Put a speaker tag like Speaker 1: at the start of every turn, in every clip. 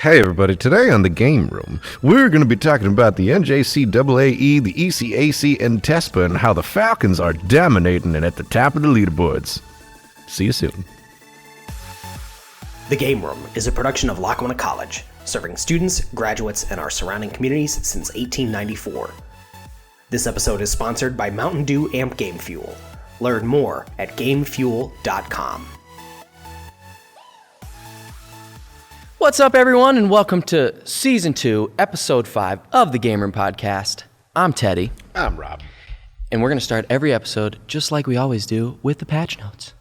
Speaker 1: Hey everybody, today on The Game Room, we're going to be talking about the NJCAAE, the ECAC, and Tespa, and how the Falcons are dominating and at the top of the leaderboards. See you soon.
Speaker 2: The Game Room is a production of Lackawanna College, serving students, graduates, and our surrounding communities since 1894. This episode is sponsored by Mountain Dew Amp Game Fuel. Learn more at gamefuel.com.
Speaker 3: What's up, everyone, and welcome to Season 2, Episode 5 of the Game Room Podcast. I'm Teddy.
Speaker 1: I'm Rob.
Speaker 3: And we're going to start every episode, just like we always do, with the patch notes.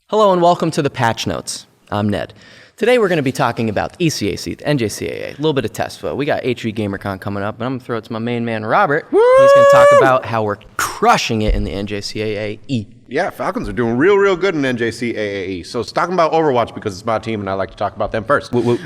Speaker 3: Hello, and welcome to the patch notes. I'm Ned. Today we're going to be talking about ECAC, the NJCAAE, a little bit of Tespa. We got HV Gamer Con coming up, and I'm going to throw it to my main man, Robert. Woo! He's going to talk about how we're crushing it in the NJCAAE.
Speaker 1: Yeah, Falcons are doing real good in NJCAAE. So it's talking about Overwatch because it's my team, and I like to talk about them first.
Speaker 3: Whoop, whoop.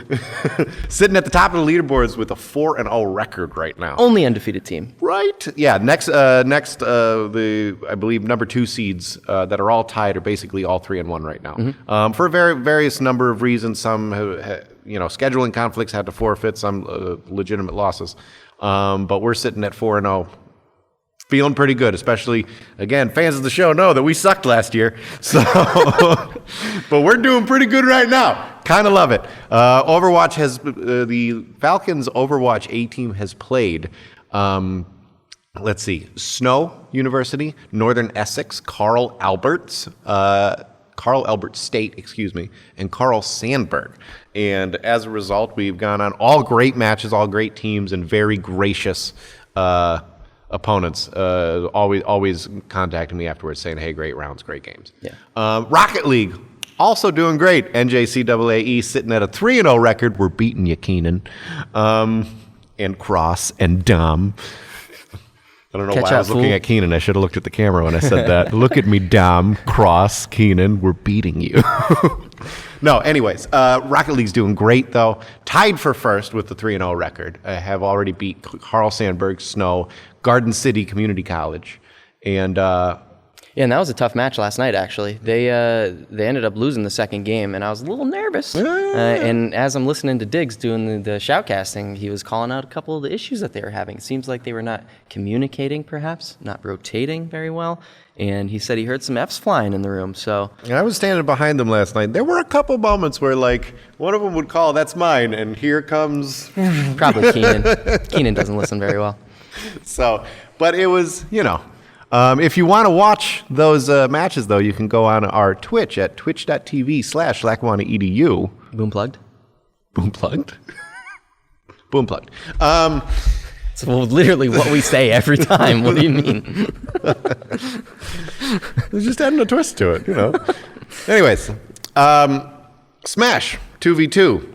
Speaker 1: Sitting at the top of the leaderboards with a 4-0 record right now.
Speaker 3: Only undefeated team.
Speaker 1: Right. Yeah. Next, the I believe number 2 seeds that are all tied are basically all 3-1 right now. Mm-hmm. For various number of reasons. Some scheduling conflicts had to forfeit, some legitimate losses. But we're sitting at 4-0. Feeling pretty good, especially, again, fans of the show know that we sucked last year. So, but we're doing pretty good right now. Kind of love it. Overwatch has, the Falcons Overwatch A team has played, let's see, Snow University, Northern Essex, Carl Albert State, and Carl Sandburg. And as a result, we've gone on all great matches, all great teams, and very gracious opponents always contacting me afterwards saying, hey, great rounds, great games. Yeah. Rocket League, also doing great. NJCAAE sitting at a 3-0 record. We're beating you, Keenan. And Cross and Dom. I don't know why I was looking at Keenan. I should have looked at the camera when I said that. Look at me, Dom, Cross, Keenan. We're beating you. No, anyways, Rocket League's doing great, though. Tied for first with the 3-0 record. I have already beat Carl Sandburg, Snow, Garden City Community College. And
Speaker 3: and that was a tough match last night, actually. They ended up losing the second game, and I was a little nervous. And as I'm listening to Diggs doing the shoutcasting, he was calling out a couple of the issues that they were having. It seems like they were not communicating, perhaps, not rotating very well. And he said he heard some Fs flying in the room. So
Speaker 1: I was standing behind them last night. There were a couple moments where, like, one of them would call, "That's mine," and here comes
Speaker 3: probably Keenan. Keenan doesn't listen very well.
Speaker 1: So, but it was, if you want to watch those matches, though, you can go on our Twitch at twitch.tv/LackawannaEDU.
Speaker 3: Boom plugged?
Speaker 1: Boom plugged? Boom plugged.
Speaker 3: It's literally what we say every time. What do you mean?
Speaker 1: There's just adding a twist to it, Anyways, Smash 2v2.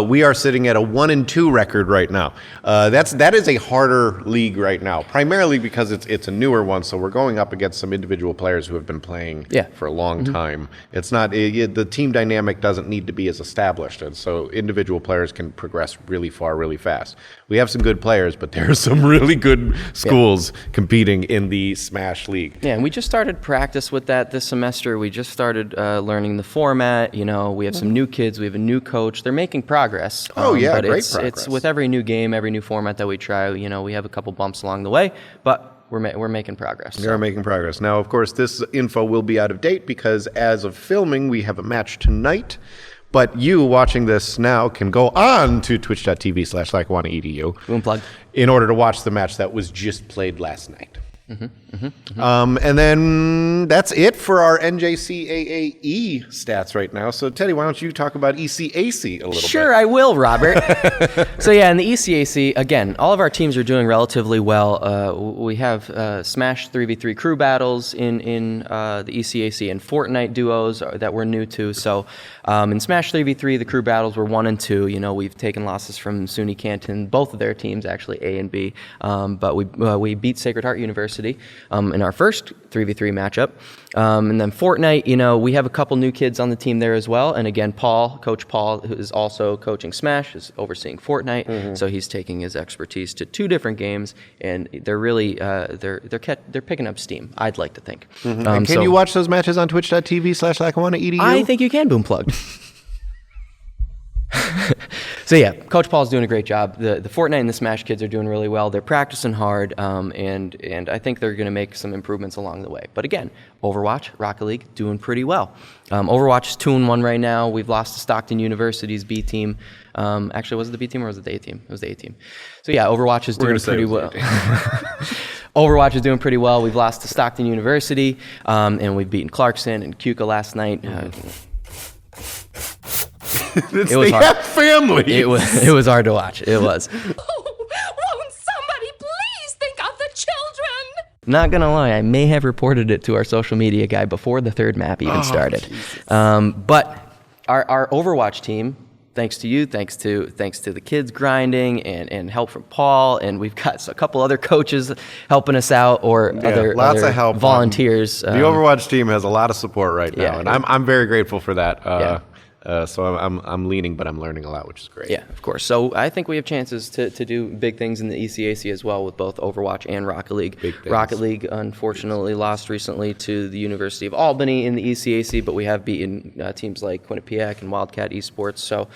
Speaker 1: We are sitting at a 1-2 record right now. That is a harder league right now, primarily because it's a newer one. So we're going up against some individual players who have been playing for a long time. It's not the team dynamic doesn't need to be as established, and so individual players can progress really far, really fast. We have some good players, but there are some really good schools competing in the Smash League.
Speaker 3: Yeah, and we just started practice with that this semester. We just started learning the format. We have some new kids. We have a new coach. They're making progress.
Speaker 1: But
Speaker 3: great
Speaker 1: progress.
Speaker 3: It's with every new game, every new format that we try. We have a couple bumps along the way, but we're making progress.
Speaker 1: We are making progress. Now, of course, this info will be out of date because as of filming, we have a match tonight. But you watching this now can go on to twitch.tv/LackawannaEDU.
Speaker 3: Boom plug.
Speaker 1: In order to watch the match that was just played last night. And then that's it for our NJCAAE stats right now. So, Teddy, why don't you talk about ECAC a little bit?
Speaker 3: Sure, I will, Robert. So, in the ECAC, again, all of our teams are doing relatively well. We have Smash 3v3 crew battles in the ECAC and Fortnite duos that we're new to. So, in Smash 3v3, the crew battles were 1 and 2. We've taken losses from SUNY Canton, both of their teams, actually, A and B. But we beat Sacred Heart University. in our first 3v3 matchup. And then Fortnite, we have a couple new kids on the team there as well. And again, Coach Paul, who is also coaching Smash, is overseeing Fortnite. So he's taking his expertise to 2 different games, and they're really they're picking up steam, I'd like to think.
Speaker 1: And can you watch those matches on twitch.tv/Lackawanna EDU?
Speaker 3: I think you can, boom plugged. So yeah, Coach Paul's doing a great job. The Fortnite and the Smash kids are doing really well. They're practicing hard, and I think they're going to make some improvements along the way. But again, Overwatch, Rocket League, doing pretty well. Overwatch is 2-1 right now. We've lost to Stockton University's B team. Actually, was it the B team or was it the A team? It was the A team. So yeah, Overwatch is doing pretty well. Overwatch is doing pretty well. We've lost to Stockton University, and we've beaten Clarkson and Cuca last night.
Speaker 1: It was hard. Family.
Speaker 3: It was hard to watch. It was.
Speaker 4: Won't somebody please think of the children?
Speaker 3: Not gonna lie, I may have reported it to our social media guy before the third map even started. But our Overwatch team, thanks to you, thanks to the kids grinding and help from Paul, and we've got a couple other coaches helping us out, or
Speaker 1: lots of help,
Speaker 3: volunteers.
Speaker 1: The Overwatch team has a lot of support right now, and I'm very grateful for that. So I'm leaning, but I'm learning a lot, which is great.
Speaker 3: Yeah, of course. So I think we have chances to do big things in the ECAC as well with both Overwatch and Rocket League. Rocket League, unfortunately, lost recently to the University of Albany in the ECAC, but we have beaten teams like Quinnipiac and Wildcat Esports. So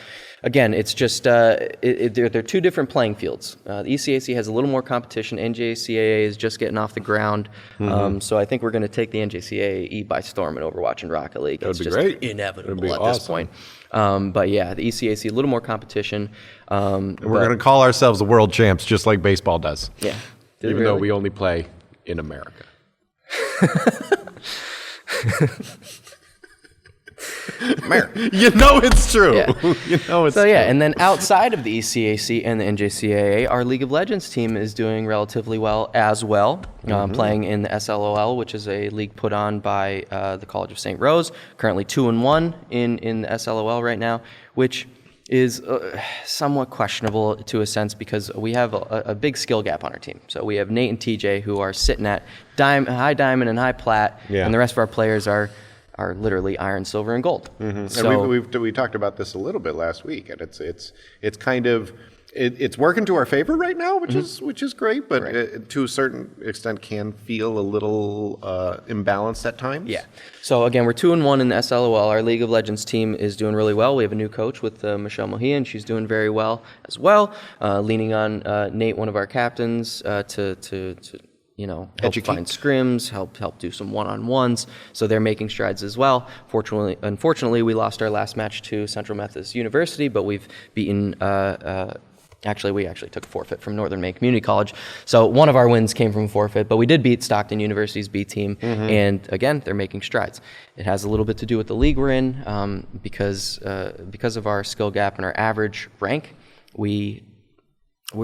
Speaker 3: again, it's just they're 2 different playing fields. The ECAC has a little more competition. NJCAAE is just getting off the ground. So I think we're going to take the NJCAAE by storm in Overwatch and Rocket League.
Speaker 1: That would be great.
Speaker 3: Inevitable at this point. But yeah, the ECAC, a little more competition.
Speaker 1: We're going to call ourselves the world champs, just like baseball does.
Speaker 3: Yeah.
Speaker 1: Even though we only play in America. You know it's true.
Speaker 3: Yeah.
Speaker 1: You know it's
Speaker 3: So yeah,
Speaker 1: true.
Speaker 3: and then outside of the ECAC and the NJCAA, our League of Legends team is doing relatively well as well, playing in the SLOL, which is a league put on by the College of St. Rose. Currently 2-1 in the SLOL right now, which is somewhat questionable to a sense because we have a big skill gap on our team. So we have Nate and TJ who are sitting at high diamond and high plat, and the rest of our players are literally iron, silver, and gold.
Speaker 1: So and we talked about this a little bit last week, and it's kind of it's working to our favor right now, which is great, but to a certain extent can feel a little imbalanced at times.
Speaker 3: Yeah. So again, we're 2-1 in the SLOL. Our League of Legends team is doing really well. We have a new coach with Michelle Mohian. She's doing very well as well. Leaning on Nate, one of our captains, to help find scrims, help do some one-on-ones. So they're making strides as well. Unfortunately, we lost our last match to Central Methodist University, but we've beaten. We actually took a forfeit from Northern Maine Community College. So one of our wins came from a forfeit, but we did beat Stockton University's B team. And again, they're making strides. It has a little bit to do with the league we're in because of our skill gap and our average rank. We're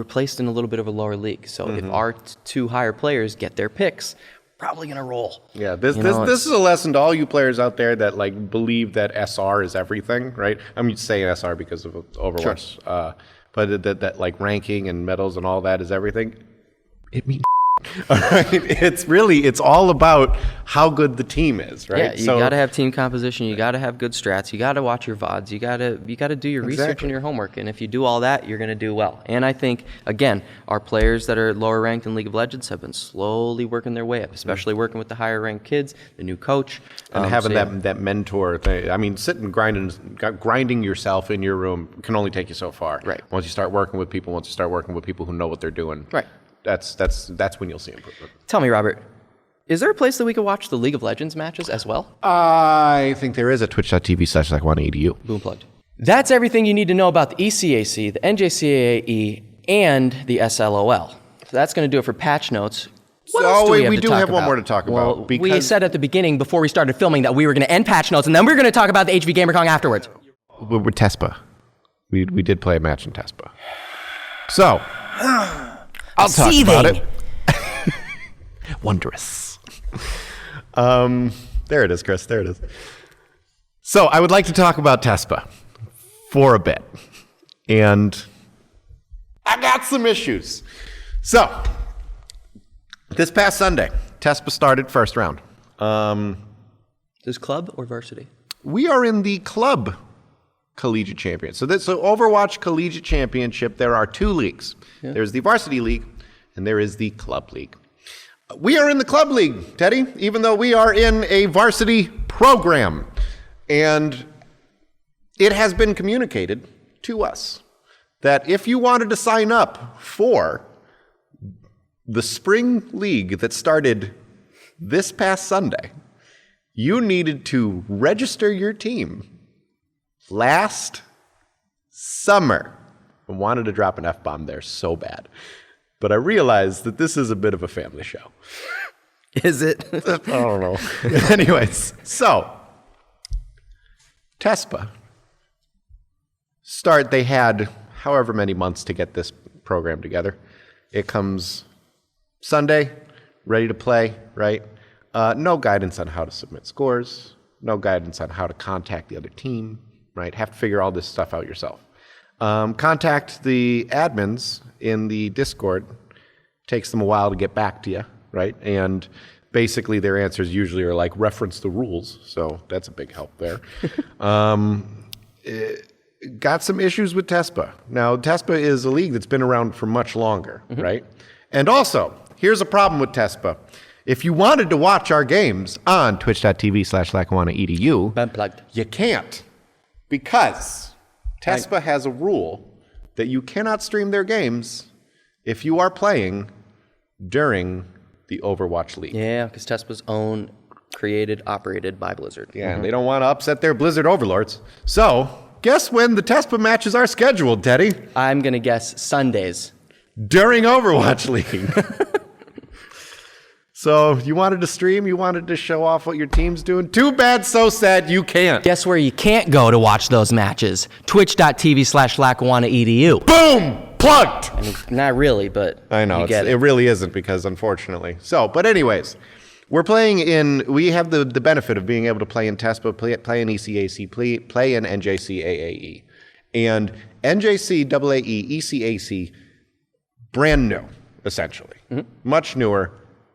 Speaker 3: placed in a little bit of a lower league. So if our 2 higher players get their picks, probably going to roll.
Speaker 1: Yeah, this is a lesson to all you players out there that believe that SR is everything, right? I'm saying SR because of Overwatch. Sure. But that ranking and medals and all that is everything. It means all right. It's all about how good the team is, right?
Speaker 3: Yeah, you got to have team composition. You got to have good strats. You got to watch your VODs. You got to do your research and your homework. And if you do all that, you're going to do well. And I think again, our players that are lower ranked in League of Legends have been slowly working their way up, especially working with the higher ranked kids, the new coach,
Speaker 1: and having that mentor thing. I mean, sitting grinding yourself in your room can only take you so far.
Speaker 3: Right.
Speaker 1: Once you start working with people who know what they're doing.
Speaker 3: Right.
Speaker 1: That's when you'll see improvement.
Speaker 3: Tell me, Robert, is there a place that we could watch the League of Legends matches as well?
Speaker 1: I think there is at twitch.tv/Lackawanna EDU.
Speaker 3: Boom plugged. That's everything you need to know about the ECAC, the NJCAAE, and the SLOL. So that's going to do it for patch notes. What else do we do have
Speaker 1: one more to talk about.
Speaker 3: Because we said at the beginning before we started filming that we were going to end patch notes, and then we were going to talk about the HV Gamer Con afterwards.
Speaker 1: We're Tespa. We did play a match in Tespa. So I'll talk about it. Wondrous. There it is, Chris. There it is. So I would like to talk about Tespa for a bit. And I got some issues. So this past Sunday, Tespa started first round.
Speaker 3: Is club or varsity?
Speaker 1: We are in the club collegiate champion. So Overwatch Collegiate Championship, there are 2 leagues. Yeah. There's the varsity league, and there is the club league. We are in the club league, Teddy, even though we are in a varsity program. And it has been communicated to us that if you wanted to sign up for the spring league that started this past Sunday, you needed to register your team last summer. I wanted to drop an F-bomb there so bad. But I realized that this is a bit of a family show.
Speaker 3: Is it?
Speaker 1: I don't know. Anyways, so Tespa they had however many months to get this program together. It comes Sunday, ready to play, right? No guidance on how to submit scores, no guidance on how to contact the other team, right? Have to figure all this stuff out yourself. Contact the admins in the Discord. Takes them a while to get back to you, right? And basically their answers usually are like, reference the rules. So that's a big help there. Got some issues with Tespa. Now, Tespa is a league that's been around for much longer, right? And also, here's a problem with Tespa. If you wanted to watch our games on twitch.tv/Lackawanna.edu,
Speaker 3: Unplugged.
Speaker 1: You can't. Because Tespa has a rule that you cannot stream their games if you are playing during the Overwatch League.
Speaker 3: Yeah, because Tespa's owned, created, operated by Blizzard.
Speaker 1: Yeah, and they don't want to upset their Blizzard overlords. So, guess when the Tespa matches are scheduled, Teddy?
Speaker 3: I'm going to guess Sundays.
Speaker 1: During Overwatch League. So, you wanted to stream, you wanted to show off what your team's doing. Too bad, so sad, you can't.
Speaker 3: Guess where you can't go to watch those matches? Twitch.tv/Lackawanna.edu.
Speaker 1: Boom! Plugged!
Speaker 3: I mean, not really, but
Speaker 1: I know,
Speaker 3: you get
Speaker 1: it really isn't because, unfortunately. So, but anyways, we have the benefit of being able to play in Tespa, play in ECAC, play in NJCAAE. And NJCAAE, ECAC, brand new, essentially. Much newer,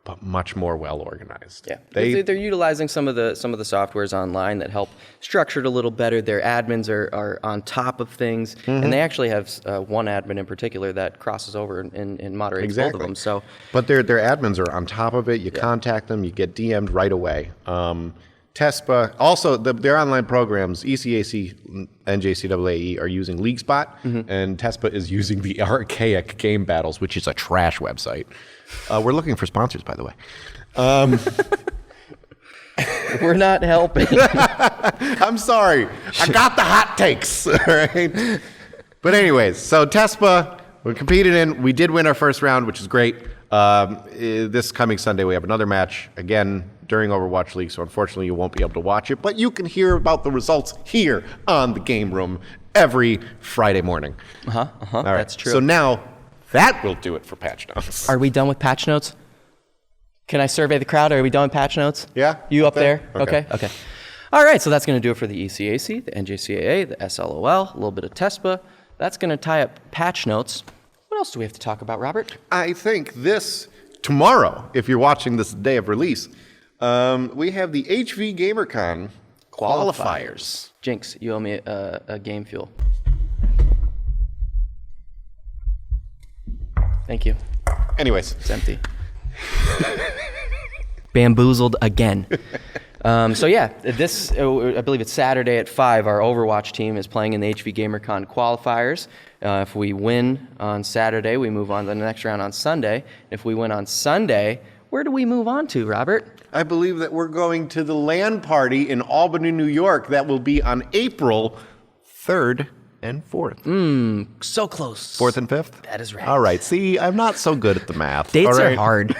Speaker 1: but much more well organized.
Speaker 3: Yeah, they're utilizing some of the softwares online that help structure it a little better. Their admins are on top of things, and they actually have one admin in particular that crosses over and moderates both of them. So,
Speaker 1: but their admins are on top of it. You contact them, you get DM'd right away. Tespa, also their online programs, ECAC, NJCAAE are using LeagueSpot, and Tespa is using the archaic Game Battles, which is a trash website. We're looking for sponsors, by the way.
Speaker 3: We're not helping.
Speaker 1: I'm sorry. I got the hot takes. All right. But anyways, so Tespa, we competed in. We did win our first round, which is great. This coming Sunday, we have another match, again, during Overwatch League, so unfortunately you won't be able to watch it, but you can hear about the results here on the Game Room every Friday morning. All right.
Speaker 3: That's true.
Speaker 1: So now, that will do it for Patch Notes.
Speaker 3: Are we done with patch notes? Can I survey the crowd? Are we done with patch notes?
Speaker 1: Yeah.
Speaker 3: You up there?
Speaker 1: Okay.
Speaker 3: Okay. All right, so that's going to do it for the ECAC, the NJCAA, the SLOL, a little bit of Tespa. That's going to tie up patch notes. What else do we have to talk about, Robert?
Speaker 1: I think tomorrow, if you're watching this day of release, we have the HV Gamer Con qualifiers.
Speaker 3: Jinx, you owe me a game fuel. Thank you.
Speaker 1: Anyways.
Speaker 3: It's empty. Bamboozled again. So yeah, I believe it's Saturday at 5. Our Overwatch team is playing in the HV Gamer Con qualifiers. If we win on Saturday, we move on to the next round on Sunday. If we win on Sunday, where do we move on to, Robert?
Speaker 1: I believe that we're going to the LAN party in Albany, New York. That will be on April 3rd and 4th.
Speaker 3: So close.
Speaker 1: 4th and 5th?
Speaker 3: That is right.
Speaker 1: All right. See, I'm not so good at the math.
Speaker 3: Dates
Speaker 1: all
Speaker 3: are
Speaker 1: right?
Speaker 3: hard.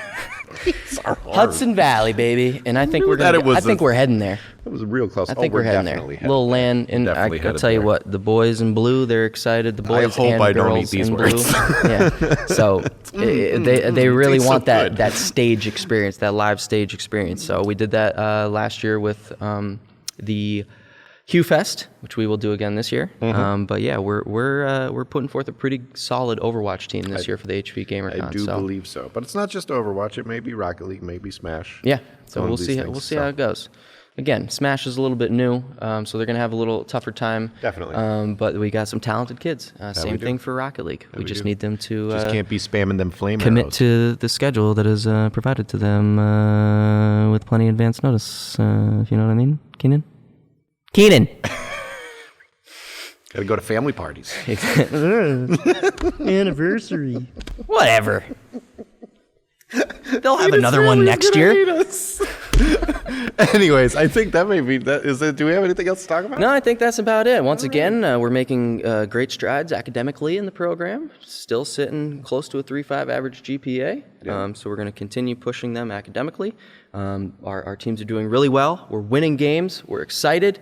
Speaker 1: Dates are hard.
Speaker 3: Hudson Valley, baby, and I think we're heading there.
Speaker 1: It was real close.
Speaker 3: I think we're heading there. Little land, and I'll tell you what, the boys in blue, they're excited. The boys
Speaker 1: I hope
Speaker 3: and
Speaker 1: I don't
Speaker 3: girls
Speaker 1: eat these
Speaker 3: in
Speaker 1: words.
Speaker 3: blue. Yeah. So they really
Speaker 1: tastes
Speaker 3: want
Speaker 1: so good.
Speaker 3: that stage experience, that live stage experience. So we did that last year with the Hugh Fest, which we will do again this year. But yeah, we're putting forth a pretty solid Overwatch team this year for the HV Gamer Con.
Speaker 1: I do believe so. But it's not just Overwatch. It may be Rocket League, maybe Smash.
Speaker 3: Yeah, so we'll see how it goes. Again, Smash is a little bit new, so they're going to have a little tougher time.
Speaker 1: Definitely.
Speaker 3: But we got some talented kids. Same thing for Rocket League. We just need them to
Speaker 1: just can't be spamming them flame
Speaker 3: commit
Speaker 1: arrows.
Speaker 3: to the schedule that is provided to them with plenty of advance notice, if you know what I mean. Keenan?
Speaker 1: Gotta go to family parties.
Speaker 3: Anniversary. Whatever. They'll have another one next year.
Speaker 1: Anyways, I think that may be that. Is it? Do we have anything else to talk about?
Speaker 3: No, I think that's about it. Once again, we're making great strides academically in the program. Still sitting close to a 3.5 average GPA.
Speaker 1: Yeah.
Speaker 3: So we're going to continue pushing them academically. Our teams are doing really well. We're winning games. We're excited.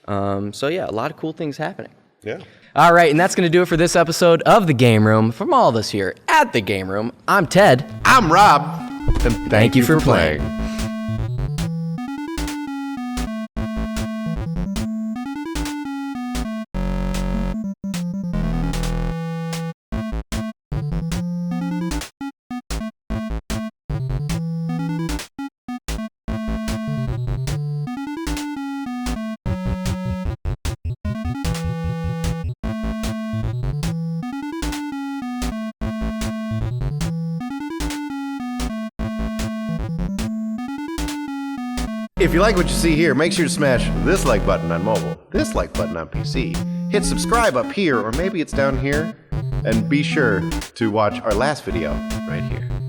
Speaker 3: So yeah, a lot of cool things happening.
Speaker 1: Yeah.
Speaker 3: All right, and that's going to do it for this episode of The Game Room. From all of us here at The Game Room, I'm Ted.
Speaker 1: I'm Rob. And
Speaker 3: Thank you for playing.
Speaker 1: If you like what you see here, make sure to smash this like button on mobile, this like button on PC, hit subscribe up here, or maybe it's down here, and be sure to watch our last video right here.